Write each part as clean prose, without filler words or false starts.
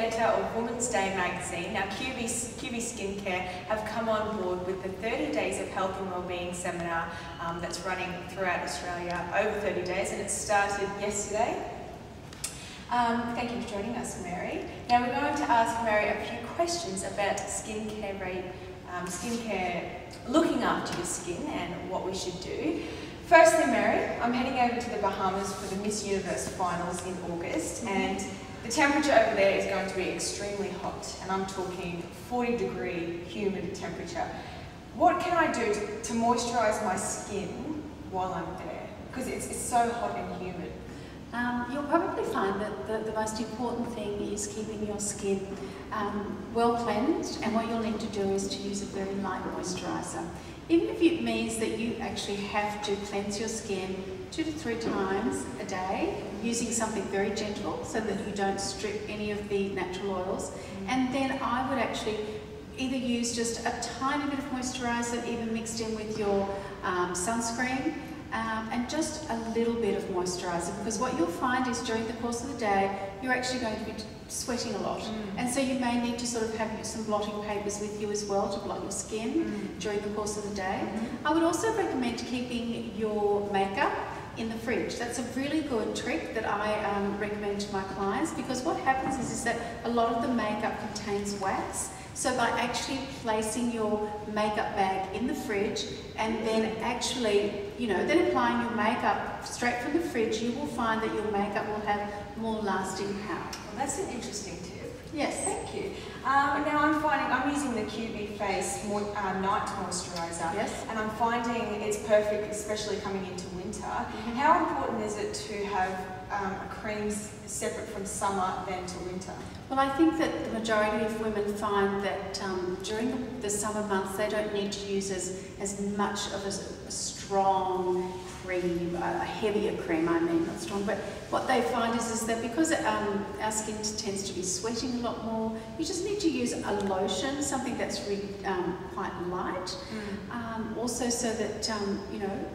editor of Women's Day magazine. Now QV Skincare have come on board with the 30 Days of Health and Wellbeing seminar that's running throughout Australia over 30 days, and it started yesterday. Thank you for joining us, Mary. Now we're going to ask Mary a few questions about skincare, looking after your skin and what we should do. Firstly, Mary, I'm heading over to the Bahamas for the Miss Universe finals in August, and the temperature over there is going to be extremely hot, and I'm talking 40-degree humid temperature. What can I do to moisturise my skin while I'm there? Because it's so hot and humid. You'll probably find that the most important thing is keeping your skin well cleansed, and what you'll need to do is to use a very light moisturiser. Even if it means that you actually have to cleanse your skin 2 to 3 times a day using something very gentle so that you don't strip any of the natural oils. And then I would actually either use just a tiny bit of moisturiser, even mixed in with your sunscreen, and just a little bit of moisturiser, because what you'll find is during the course of the day you're actually going to be sweating a lot, and so you may need to sort of have some blotting papers with you as well to blot your skin during the course of the day. I would also recommend keeping your makeup in the fridge. That's a really good trick that I recommend to my clients, because what happens is that a lot of the makeup contains wax. So by actually placing your makeup bag in the fridge and then actually, then applying your makeup straight from the fridge, you will find that your makeup will have more lasting power. Well, that's an interesting tip. Yes. Thank you. Now I'm using the QV Face Night Moisturiser. Yes. And I'm finding it's perfect, especially coming into winter. How important is it to have a cream separate from summer than to winter? Well, I think that the majority of women find that during the summer months they don't need to use as much of a strong cream, a heavier cream, not strong, but what they find is that because our skin tends to be sweating a lot more, you just need to use a lotion, something that's really quite light, also so that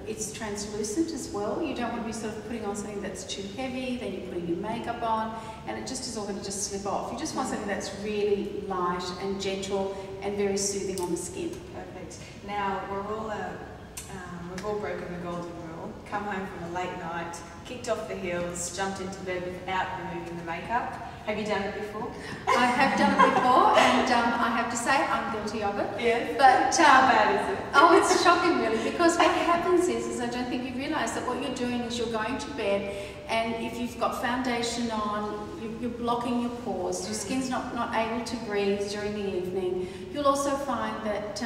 it's translucent as well. You don't want to be sort of putting on something that's too heavy, then you're putting your makeup on, and it just is all going to just slip off. You just want something that's really light and gentle and very soothing on the skin. Perfect. Now we've all broken the golden rule. Come home from a late night, kicked off the heels, jumped into bed without removing the makeup. Have you done it before? I have done it before, and I have to say I'm guilty of it. Yes. But how bad is it? Oh, it's shocking really, because what happens is I don't think you realise that what you're doing is you're going to bed, and if you've got foundation on, you're blocking your pores, your skin's not able to breathe during the evening. You'll also find that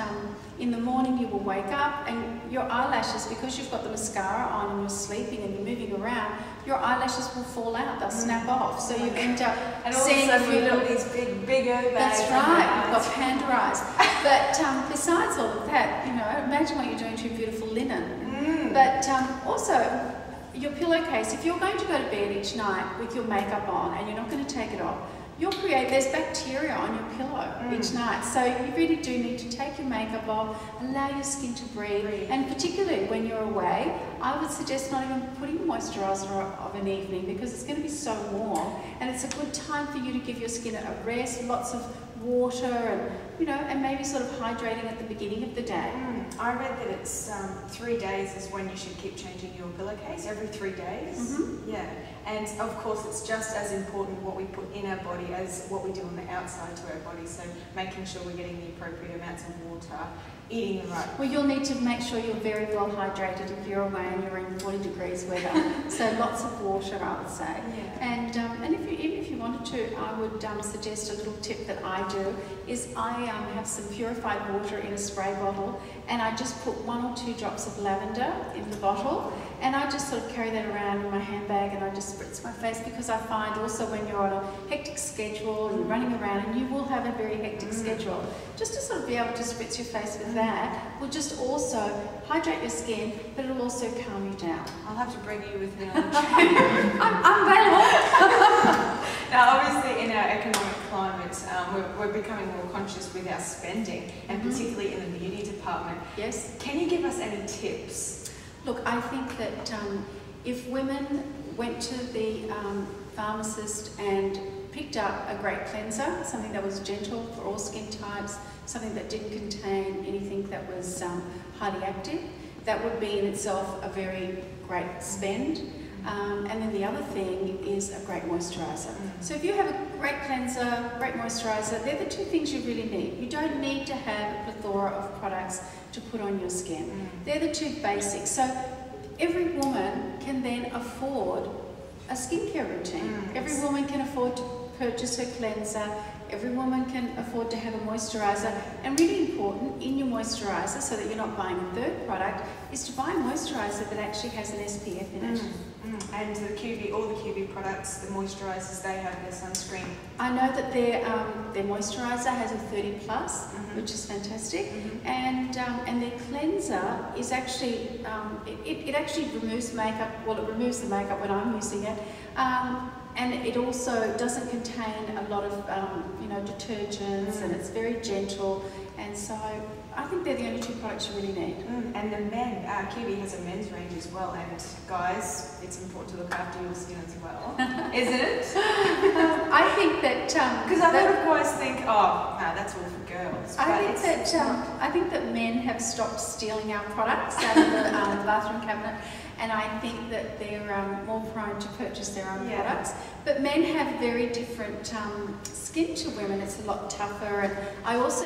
in the morning you will wake up and your eyelashes, because you've got the mascara on and you're sleeping and you're moving around, your eyelashes will fall out, they'll snap off. So you end up seeing a few little... these big bags. That's right, you've got panda eyes. But besides all of that, imagine what you're doing to your beautiful linen. But also, your pillowcase, if you're going to go to bed each night with your makeup on and you're not going to take it off, there's bacteria on your pillow each night. So you really do need to take your makeup off, allow your skin to breathe. And particularly when you're away, I would suggest not even putting moisturiser of an evening, because it's going to be so warm, and it's a good time for you to give your skin a rest, lots of water, and maybe sort of hydrating at the beginning of the day. I read that it's 3 days is when you should keep changing your pillowcase, every 3 days. Yeah, and of course it's just as important what we put in our body as what we do on the outside to our body, so making sure we're getting the appropriate amounts of water, eating the right... Well, you'll need to make sure you're very well hydrated if you're away and you're in 40 degrees weather, so lots of water, I would say. Yeah. And even if you wanted to, I would suggest a little tip that I do is I have some purified water in a spray bottle, and I just put 1 or 2 drops of lavender in the bottle, and I just sort of carry that around in my handbag and I just spritz my face, because I find also when you're on a hectic schedule and you're running around, and you will have a very hectic schedule, just to sort of be able to spritz your face with that will just also hydrate your skin, but it'll also calm you down. I'll have to bring you with me on the trip. I'm available. Now, obviously, in our economic climate, we're becoming more conscious with our spending, and particularly in the beauty department. Yes. Can you give us any tips? Look, I think that if women went to the pharmacist and picked up a great cleanser, something that was gentle for all skin types, something that didn't contain anything that was highly active, that would be in itself a very great spend. And then the other thing is a great moisturiser. So if you have a great cleanser, great moisturiser, they're the two things you really need. You don't need to have a plethora of products to put on your skin. They're the two basics. So every woman can then afford a skincare routine. Every woman can afford to purchase her cleanser. Every woman can afford to have a moisturiser. And really important in your moisturiser, so that you're not buying a third product, is to buy a moisturiser that actually has an SPF in it. And the QV, all the QV products, the moisturisers, they have their sunscreen. I know that their moisturiser has a 30+, which is fantastic, and their cleanser is actually it actually removes makeup. Well, it removes the makeup when I'm using it, and it also doesn't contain a lot of detergents, and it's very gentle, and so I think they're the only two products you really need. And the men, QV has a men's range as well, and guys, it's important to look after your skin as well, isn't it? I think that because a lot of guys think, oh, no, that's all for girls. I think that men have stopped stealing our products out of the bathroom cabinet, and I think that they're more prone to purchase their own products. But men have very different skin to women. It's a lot tougher, and I also